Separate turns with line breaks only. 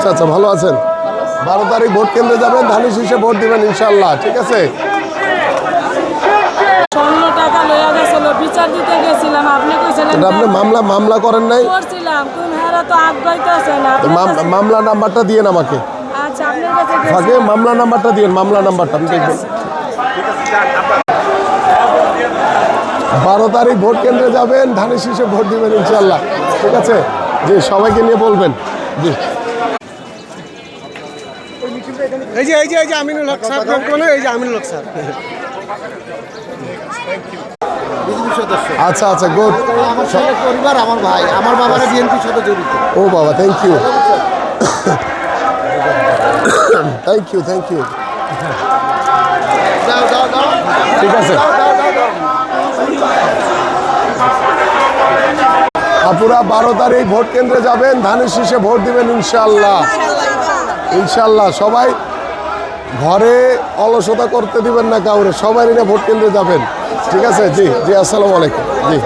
আচ্ছা আচ্ছা, ভালো আছেন? 12 তারিখ ভোট কেন্দ্রে যাবেন, ধানের শীষে ভোট দিবেন ইনশাল্লাহ, ঠিক আছে?
টাকা লইয়া গেছিল, বিচার দিতে গেছিলাম, আপনি কইছিলেন
এটা আপনি মামলা করেন নাই?
করছিলাম, কোন হারা তো আগাইতেছে না।
মামলা নাম্বারটা দিয়েন আমাকে।
আচ্ছা, আপনার কাছে
ফাঁকে মামলা নাম্বারটা দিয়েন, মামলা নাম্বারটা আমি দেখবেন। 12 তারিখ ভোট কেন্দ্রে যাবেন, ধানের শীষে ভোট দিবেন ইনশাল্লাহ, ঠিক আছে? জি, সবাইকে নিয়ে বলবেন। জি,
এই যে আমিনুল হক স্যার, এই যে আমিনুল হক স্যার।
আচ্ছা আচ্ছা, গুড।
আমার সঙ্গে পরিবার, আমার ভাই, আমার বাবারা বিএনপির সাথে জড়িত।
ও বাবা, thank you thank you thank you. ঠিক আছে আপুরা, 12 তারিখ ভোট কেন্দ্রে যাবেন, ধানের শীষে ভোট দিবেন ইনশাল্লাহ, ইনশাল্লাহ। সবাই ঘরে অলসতা করতে দিবেন না কাউরে, সবাই নিয়ে ভোট কেন্দ্রে যাবেন, ঠিক আছে? জি জি, আসসালামু আলাইকুম। জি।